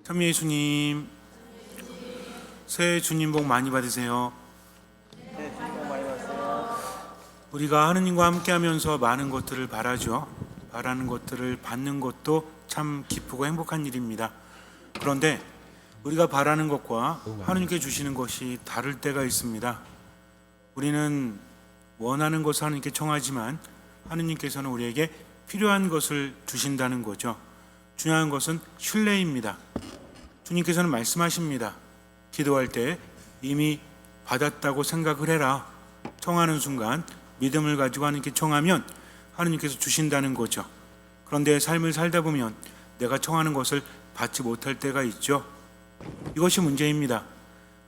찬미 예수님, 새해 주님 복 많이 받으세요. 네, 주님 복 많이 받으세요. 우리가 하느님과 함께하면서 많은 것들을 바라죠. 바라는 것들을 받는 것도 참 기쁘고 행복한 일입니다. 그런데 우리가 바라는 것과 하느님께 주시는 것이 다를 때가 있습니다. 우리는 원하는 것을 하느님께 청하지만 하느님께서는 우리에게 필요한 것을 주신다는 거죠. 중요한 것은 신뢰입니다. 주님께서는 말씀하십니다. 기도할 때 이미 받았다고 생각을 해라. 청하는 순간 믿음을 가지고 하느님께 청하면 하느님께서 주신다는 거죠. 그런데 삶을 살다 보면 내가 청하는 것을 받지 못할 때가 있죠. 이것이 문제입니다.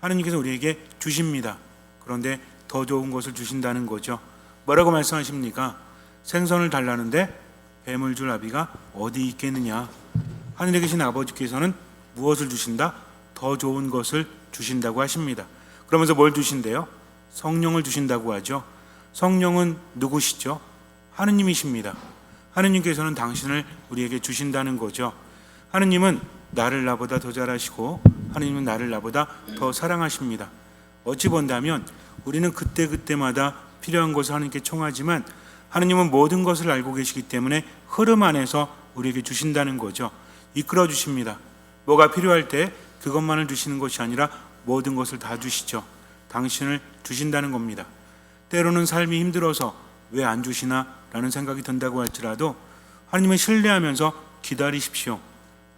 하느님께서 우리에게 주십니다. 그런데 더 좋은 것을 주신다는 거죠. 뭐라고 말씀하십니까? 생선을 달라는데 뱀을 줄 아비가 어디 있겠느냐. 하늘에 계신 아버지께서는 무엇을 주신다? 더 좋은 것을 주신다고 하십니다. 그러면서 뭘 주신대요? 성령을 주신다고 하죠. 성령은 누구시죠? 하느님이십니다. 하느님께서는 당신을 우리에게 주신다는 거죠. 하느님은 나를 나보다 더 잘 아시고 하느님은 나를 나보다 더 사랑하십니다. 어찌 본다면 우리는 그때그때마다 필요한 것을 하느님께 청하지만 하느님은 모든 것을 알고 계시기 때문에 흐름 안에서 우리에게 주신다는 거죠. 이끌어 주십니다. 뭐가 필요할 때 그것만을 주시는 것이 아니라 모든 것을 다 주시죠. 당신을 주신다는 겁니다. 때로는 삶이 힘들어서 왜 안 주시나 라는 생각이 든다고 할지라도 하느님을 신뢰하면서 기다리십시오.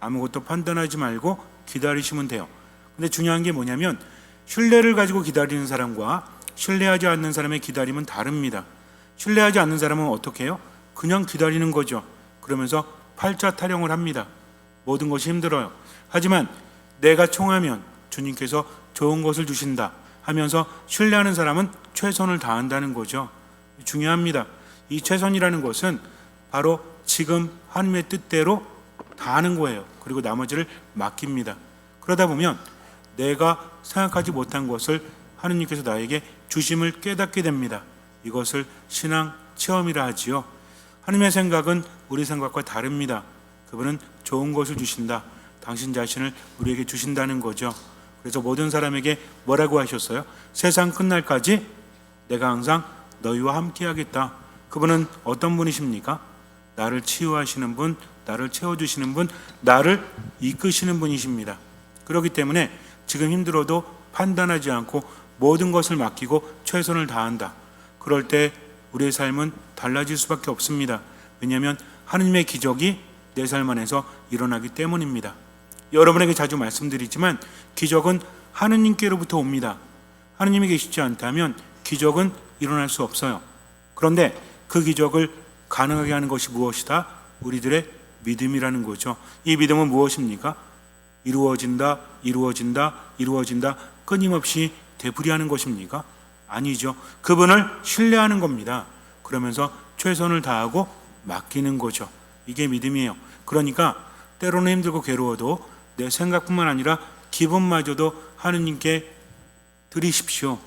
아무것도 판단하지 말고 기다리시면 돼요. 근데 중요한 게 뭐냐면 신뢰를 가지고 기다리는 사람과 신뢰하지 않는 사람의 기다림은 다릅니다. 신뢰하지 않는 사람은 어떻게 해요? 그냥 기다리는 거죠. 그러면서 팔자 타령을 합니다. 모든 것이 힘들어요. 하지만 내가 청하면 주님께서 좋은 것을 주신다 하면서 신뢰하는 사람은 최선을 다한다는 거죠. 중요합니다. 이 최선이라는 것은 바로 지금 하나님의 뜻대로 다하는 거예요. 그리고 나머지를 맡깁니다. 그러다 보면 내가 생각하지 못한 것을 하느님께서 나에게 주심을 깨닫게 됩니다. 이것을 신앙 체험이라 하지요. 하느님의 생각은 우리 생각과 다릅니다. 그분은 좋은 것을 주신다. 당신 자신을 우리에게 주신다는 거죠. 그래서 모든 사람에게 뭐라고 하셨어요? 세상 끝날까지 내가 항상 너희와 함께 하겠다. 그분은 어떤 분이십니까? 나를 치유하시는 분, 나를 채워주시는 분, 나를 이끄시는 분이십니다. 그렇기 때문에 지금 힘들어도 판단하지 않고 모든 것을 맡기고 최선을 다한다. 그럴 때 우리의 삶은 달라질 수밖에 없습니다. 왜냐하면 하느님의 기적이 내 삶 안에서 일어나기 때문입니다. 여러분에게 자주 말씀드리지만 기적은 하느님께로부터 옵니다. 하느님이 계시지 않다면 기적은 일어날 수 없어요. 그런데 그 기적을 가능하게 하는 것이 무엇이다? 우리들의 믿음이라는 거죠. 이 믿음은 무엇입니까? 이루어진다, 이루어진다, 이루어진다 끊임없이 되풀이하는 것입니까? 아니죠. 그분을 신뢰하는 겁니다. 그러면서 최선을 다하고 맡기는 거죠. 이게 믿음이에요. 그러니까 때로는 힘들고 괴로워도 내 생각뿐만 아니라 기분마저도 하느님께 드리십시오.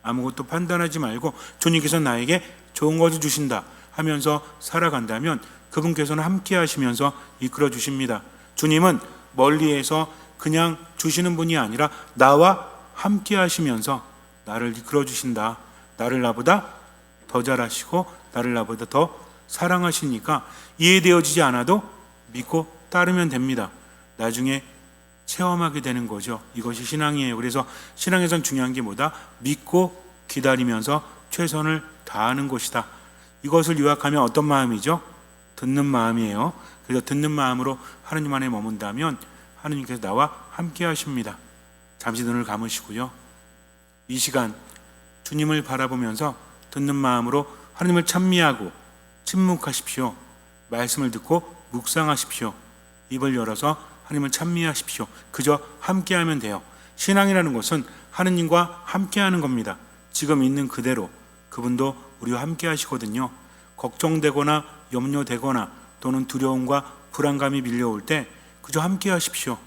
아무것도 판단하지 말고 주님께서 나에게 좋은 것을 주신다 하면서 살아간다면 그분께서는 함께 하시면서 이끌어 주십니다. 주님은 멀리에서 그냥 주시는 분이 아니라 나와 함께 하시면서 나를 이끌어 주신다. 나를 나보다 더 잘하시고 나를 나보다 더 사랑하시니까 이해되어지지 않아도 믿고 따르면 됩니다. 나중에 체험하게 되는 거죠. 이것이 신앙이에요. 그래서 신앙에선 중요한 게 뭐다? 믿고 기다리면서 최선을 다하는 것이다. 이것을 요약하면 어떤 마음이죠? 듣는 마음이에요. 그래서 듣는 마음으로 하느님 안에 머문다면 하느님께서 나와 함께 하십니다. 잠시 눈을 감으시고요. 이 시간 주님을 바라보면서 듣는 마음으로 하느님을 찬미하고 침묵하십시오. 말씀을 듣고 묵상하십시오. 입을 열어서 하느님을 찬미하십시오. 그저 함께하면 돼요. 신앙이라는 것은 하느님과 함께하는 겁니다. 지금 있는 그대로 그분도 우리와 함께 하시거든요. 걱정되거나 염려되거나 또는 두려움과 불안감이 밀려올 때 그저 함께 하십시오.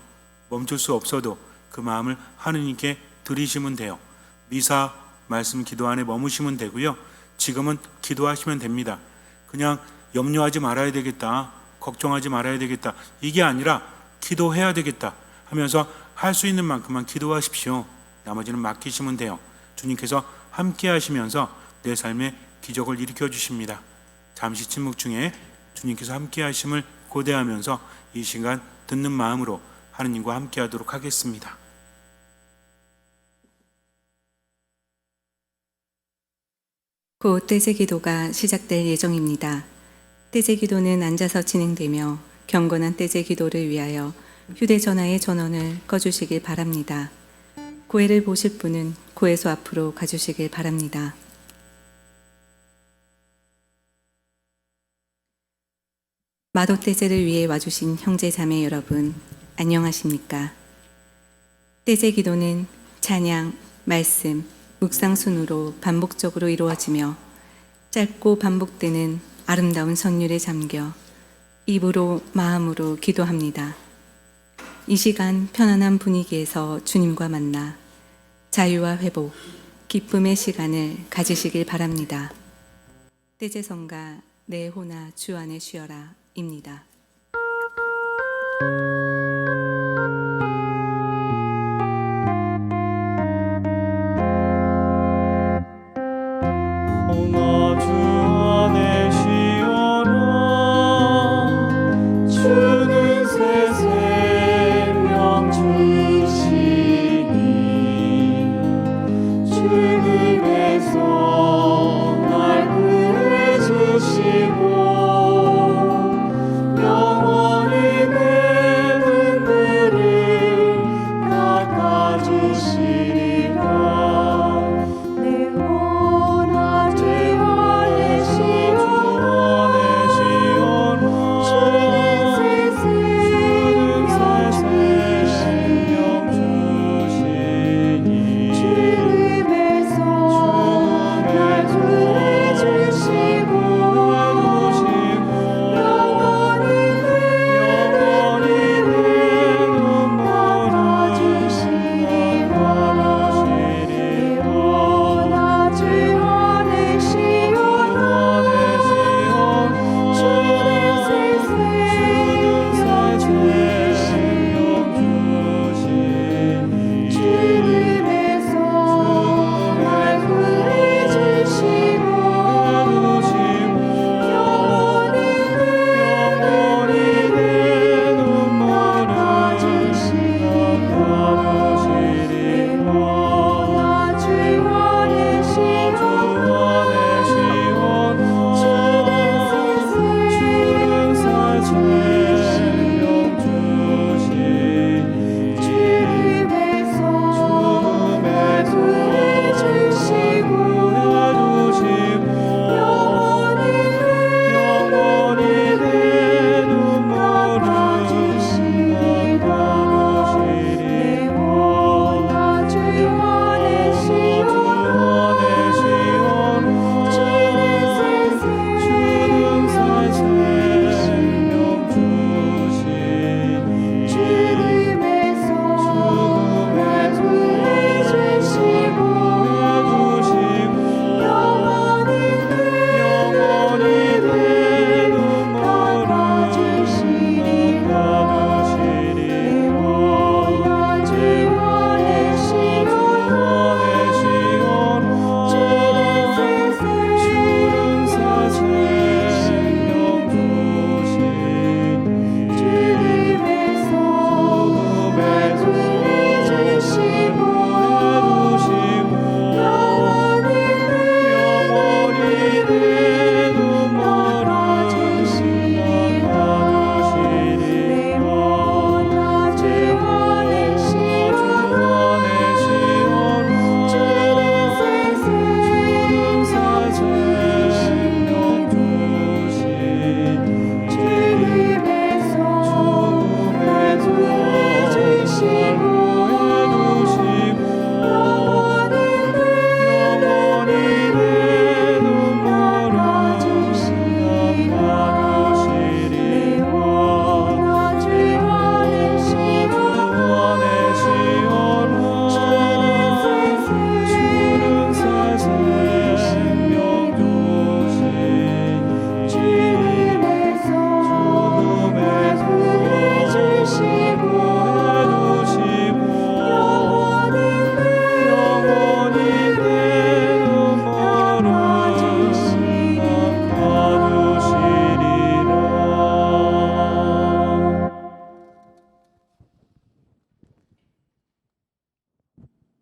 멈출 수 없어도 그 마음을 하느님께 드리시면 돼요. 미사 말씀 기도 안에 머무시면 되고요. 지금은 기도하시면 됩니다. 그냥 염려하지 말아야 되겠다, 걱정하지 말아야 되겠다, 이게 아니라 기도해야 되겠다 하면서 할 수 있는 만큼만 기도하십시오. 나머지는 맡기시면 돼요. 주님께서 함께 하시면서 내 삶에 기적을 일으켜 주십니다. 잠시 침묵 중에 주님께서 함께 하심을 고대하면서 이 시간 듣는 마음으로 하느님과 함께 하도록 하겠습니다. 곧 떼제 기도가 시작될 예정입니다. 떼제 기도는 앉아서 진행되며 경건한 떼제 기도를 위하여 휴대전화의 전원을 꺼주시길 바랍니다. 고해를 보실 분은 고해소 앞으로 가주시길 바랍니다. 마도 떼제를 위해 와주신 형제 자매 여러분, 안녕하십니까? 떼제 기도는 찬양, 말씀, 묵상 순으로 반복적으로 이루어지며 짧고 반복되는 아름다운 선율에 잠겨 입으로 마음으로 기도합니다. 이 시간 편안한 분위기에서 주님과 만나 자유와 회복, 기쁨의 시간을 가지시길 바랍니다. 떼제성가 내 호나 주 안에 쉬어라 입니다. 오나 주 안에 쉬어라. 주는 새 생명 주시니 주님에서 날 구해주시고 영원히 내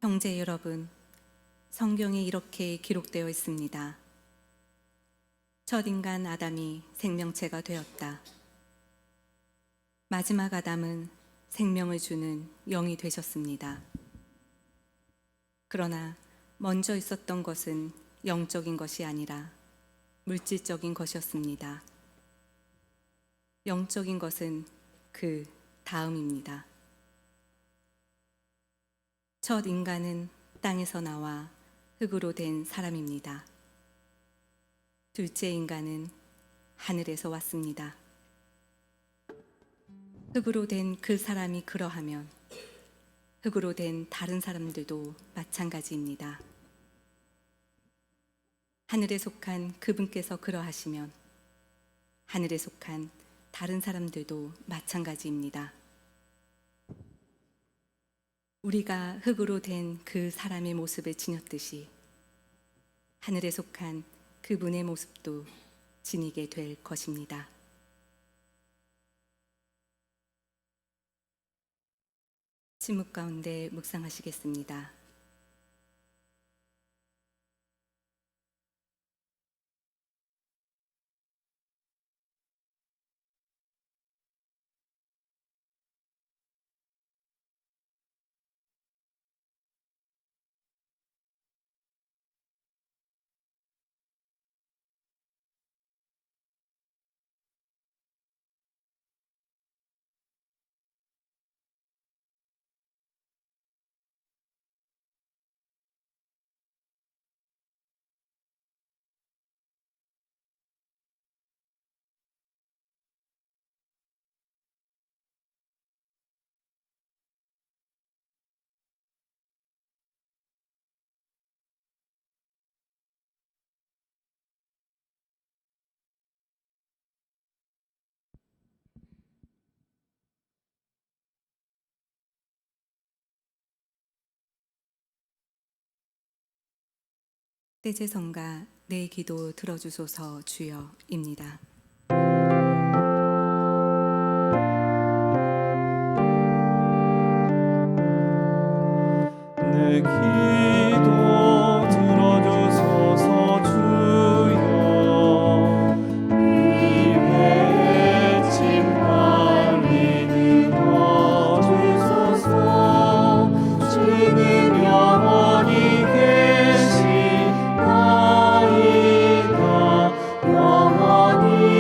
형제 여러분, 성경에 이렇게 기록되어 있습니다. 첫 인간 아담이 생명체가 되었다. 마지막 아담은 생명을 주는 영이 되셨습니다. 그러나 먼저 있었던 것은 영적인 것이 아니라 물질적인 것이었습니다. 영적인 것은 그 다음입니다. 첫 인간은 땅에서 나와 흙으로 된 사람입니다. 둘째 인간은 하늘에서 왔습니다. 흙으로 된 그 사람이 그러하면 흙으로 된 다른 사람들도 마찬가지입니다. 하늘에 속한 그분께서 그러하시면 하늘에 속한 다른 사람들도 마찬가지입니다. 우리가 흙으로 된 그 사람의 모습을 지녔듯이 하늘에 속한 그분의 모습도 지니게 될 것입니다. 침묵 가운데 묵상하시겠습니다. 떼제성가 내 기도 들어주소서 주여입니다. 내 기도 들어주소서 주여. 이 외침 빨리 들어주소서. 주는 영원히 계시나이다. 영원히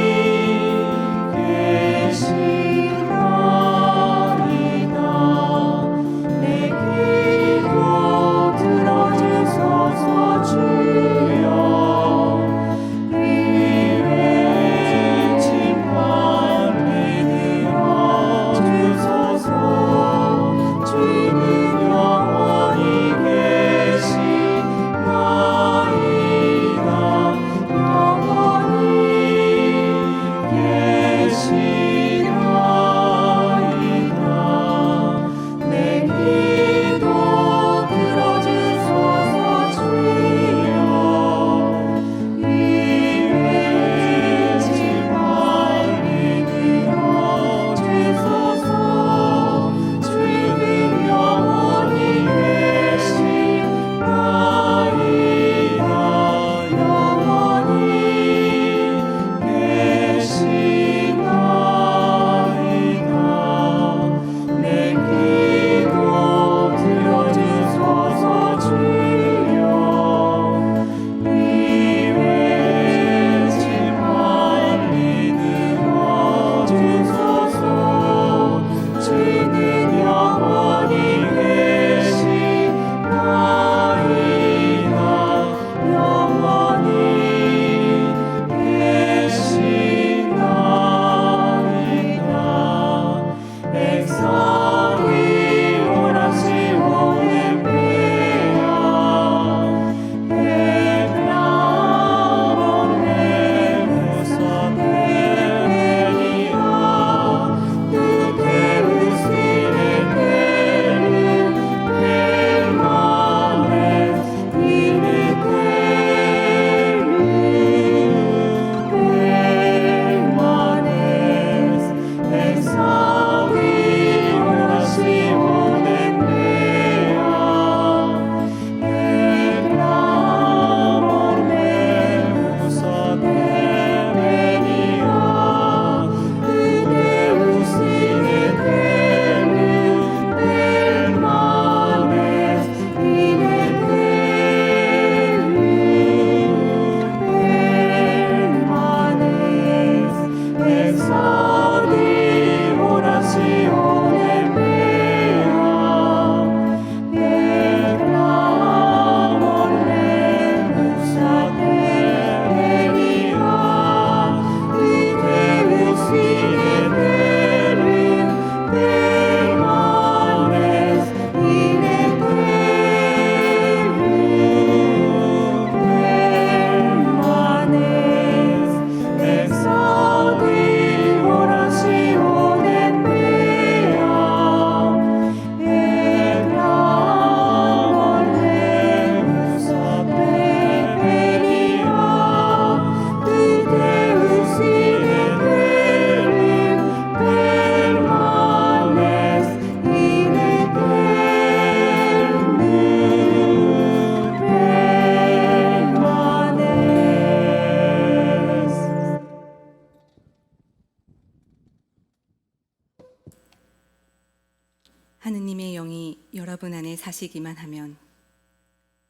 하느님의 영이 여러분 안에 사시기만 하면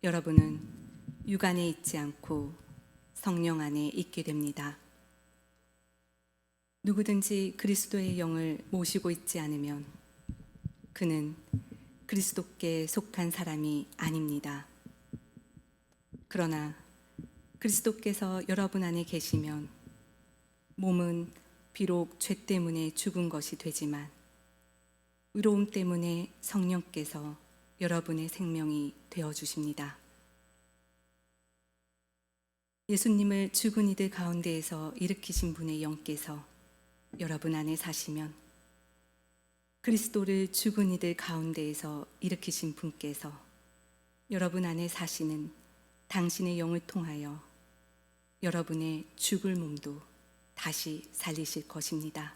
여러분은 육 안에 있지 않고 성령 안에 있게 됩니다. 누구든지 그리스도의 영을 모시고 있지 않으면 그는 그리스도께 속한 사람이 아닙니다. 그러나 그리스도께서 여러분 안에 계시면 몸은 비록 죄 때문에 죽은 것이 되지만 의로움 때문에 성령께서 여러분의 생명이 되어 주십니다. 예수님을 죽은 이들 가운데에서 일으키신 분의 영께서 여러분 안에 사시면 그리스도를 죽은 이들 가운데에서 일으키신 분께서 여러분 안에 사시는 당신의 영을 통하여 여러분의 죽을 몸도 다시 살리실 것입니다.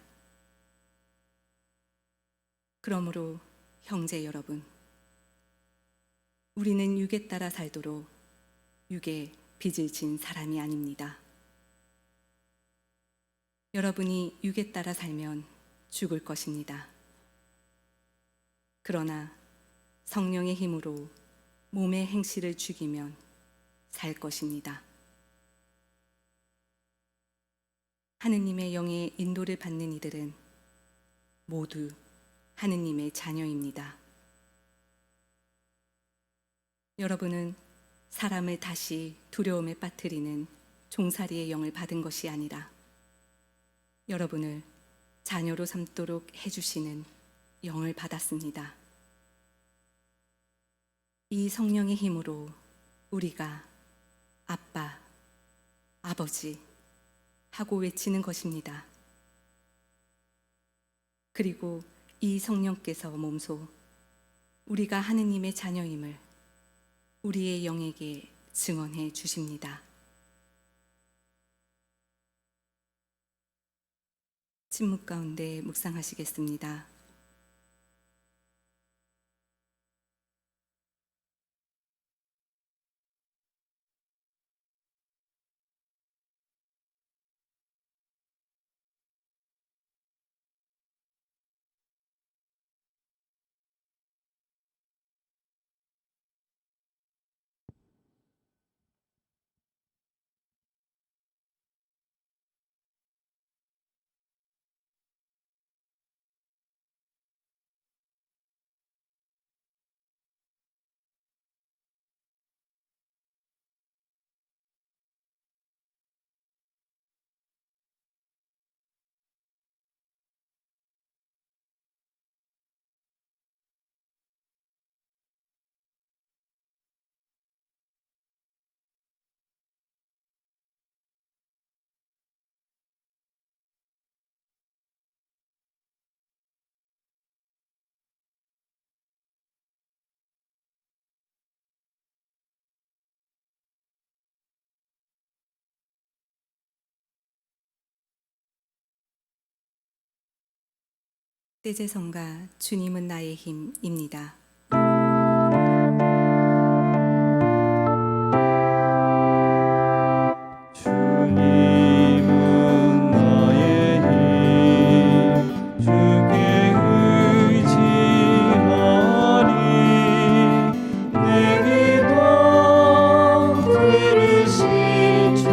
그러므로 형제 여러분, 우리는 육에 따라 살도록 육에 빚을 진 사람이 아닙니다. 여러분이 육에 따라 살면 죽을 것입니다. 그러나 성령의 힘으로 몸의 행실을 죽이면 살 것입니다. 하느님의 영의 인도를 받는 이들은 모두 하느님의 자녀입니다. 여러분은 사람을 다시 두려움에 빠뜨리는 종살이의 영을 받은 것이 아니라 여러분을 자녀로 삼도록 해주시는 영을 받았습니다. 이 성령의 힘으로 우리가 아빠, 아버지 하고 외치는 것입니다. 그리고 이 성령께서 몸소 우리가 하느님의 자녀임을 우리의 영에게 증언해 주십니다. 침묵 가운데 묵상하시겠습니다. 떼제성가 주님은 나의 힘입니다. 주님은 나의 힘, 주께 의지하리. 내 기도 들으신 주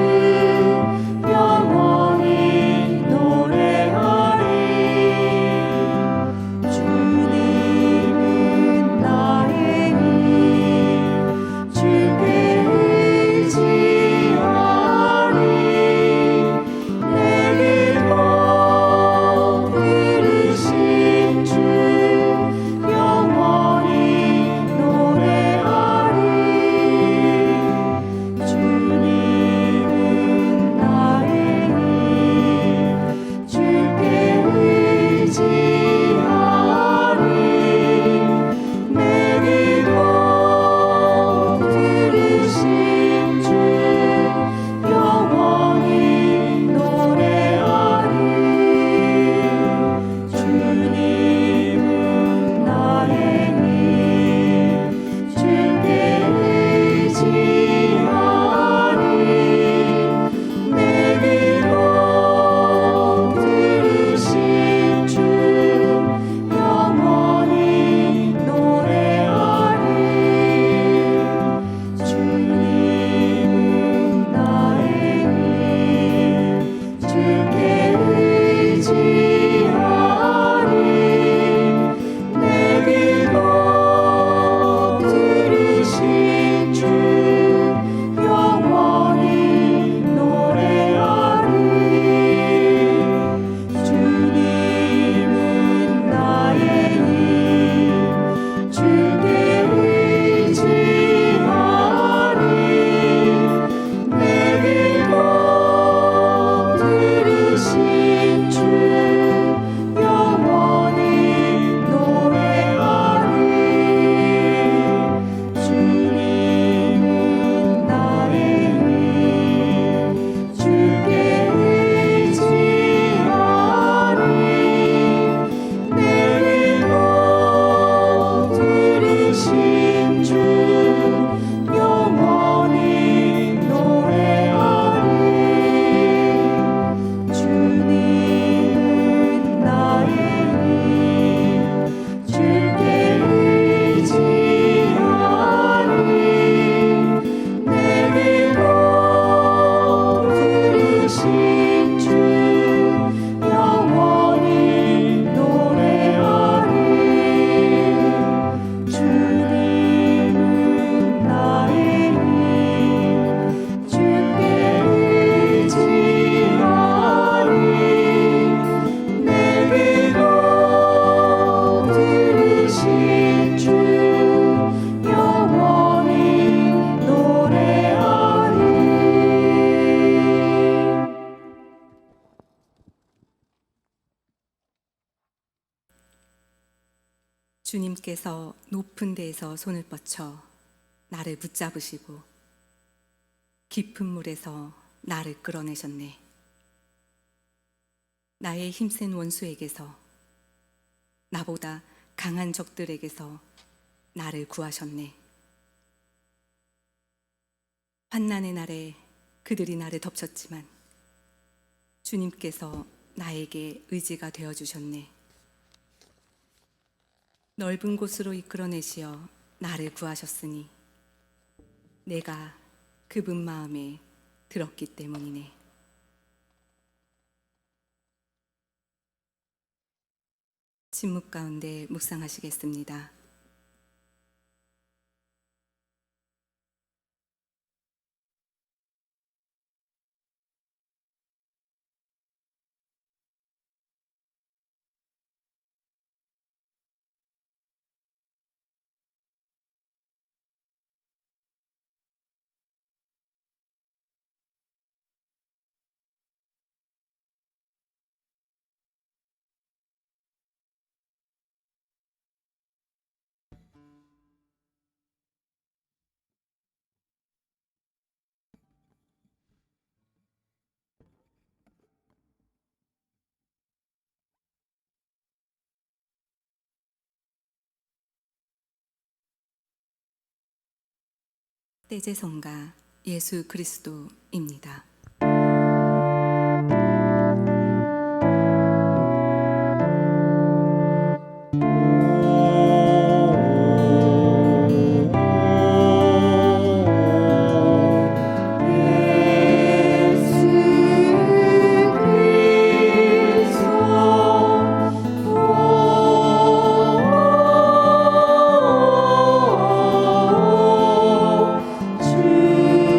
영원히 노래하리. 주님은 되신 주 영원히 노래하리. 주님께서 높은 데에서 손을 뻗쳐 나를 붙잡으시고 깊은 물에서 나를 끌어내셨네. 나의 힘센 원수에게서, 나보다 강한 적들에게서 나를 구하셨네. 환난의 날에 그들이 나를 덮쳤지만 주님께서 나에게 의지가 되어주셨네. 넓은 곳으로 이끌어내시어 나를 구하셨으니 내가 그분 마음에 들었기 때문이네. 침묵 가운데 묵상하시겠습니다. 떼제성가 예수 그리스도입니다. 주의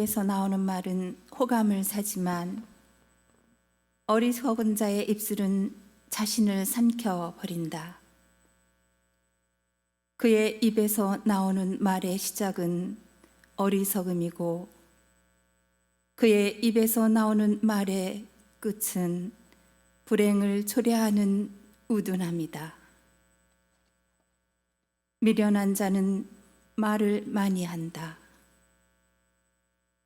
입에서 나오는 말은 호감을 사지만 어리석은 자의 입술은 자신을 삼켜 버린다. 그의 입에서 나오는 말의 시작은 어리석음이고 그의 입에서 나오는 말의 끝은 불행을 초래하는 우둔함이다. 미련한 자는 말을 많이 한다.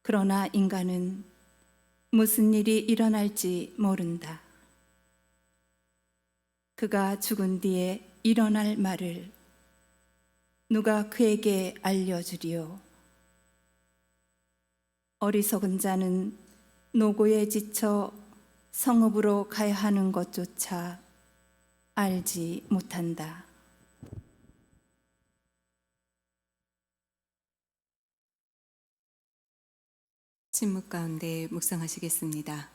그러나 인간은 무슨 일이 일어날지 모른다. 그가 죽은 뒤에 일어날 말을 누가 그에게 알려주리요? 어리석은 자는 노고에 지쳐 성읍으로 가야 하는 것조차 알지 못한다. 침묵 가운데 묵상하시겠습니다.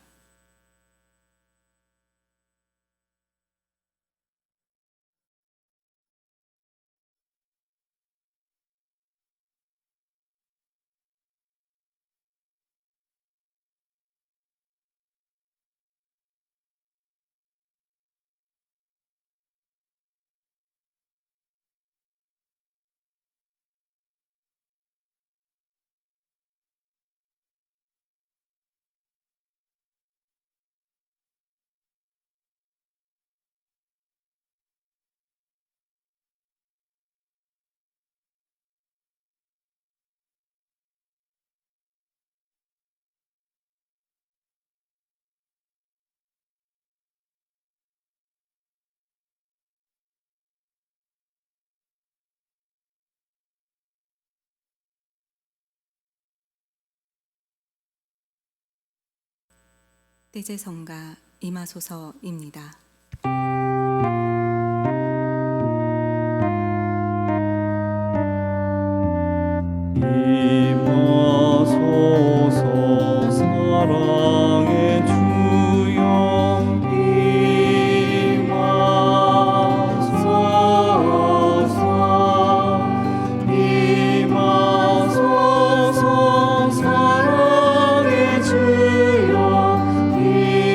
떼제성가 임하소서입니다. 임하소서 사랑의 주여 임하소서 임하소서 사랑의 주여 임하소서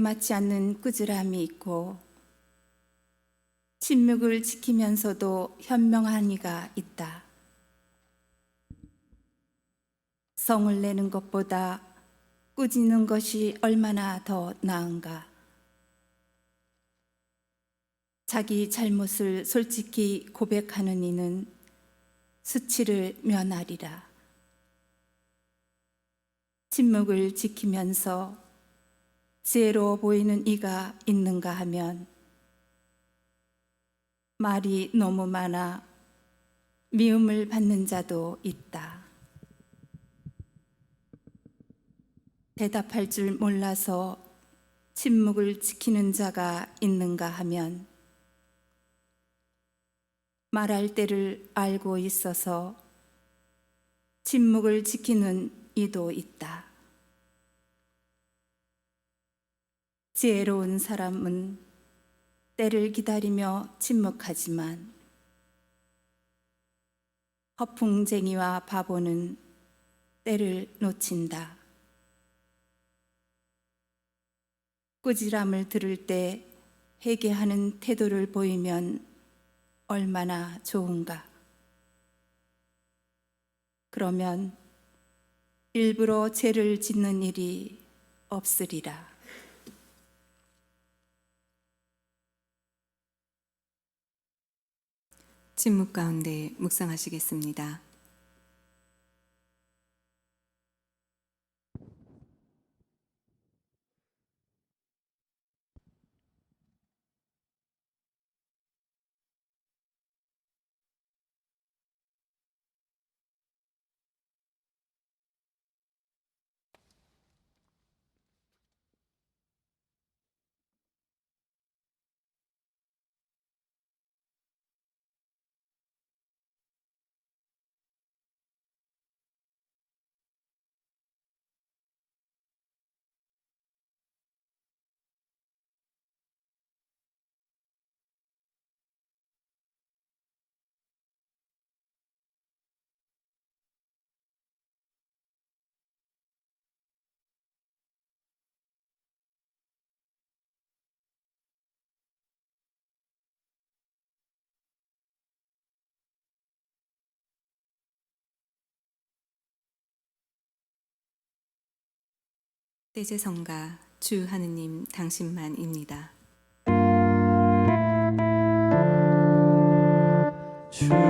맞지 않는 꾸지람이 있고 침묵을 지키면서도 현명한 이가 있다. 성을 내는 것보다 꾸짖는 것이 얼마나 더 나은가. 자기 잘못을 솔직히 고백하는 이는 수치를 면하리라. 침묵을 지키면서 지혜로워 보이는 이가 있는가 하면 말이 너무 많아 미움을 받는 자도 있다. 대답할 줄 몰라서 침묵을 지키는 자가 있는가 하면 말할 때를 알고 있어서 침묵을 지키는 이도 있다. 지혜로운 사람은 때를 기다리며 침묵하지만 허풍쟁이와 바보는 때를 놓친다. 꾸지람을 들을 때 회개하는 태도를 보이면 얼마나 좋은가. 그러면 일부러 죄를 짓는 일이 없으리라. 침묵 가운데 묵상하시겠습니다. 떼제성가 주 하느님 당신만입니다. 주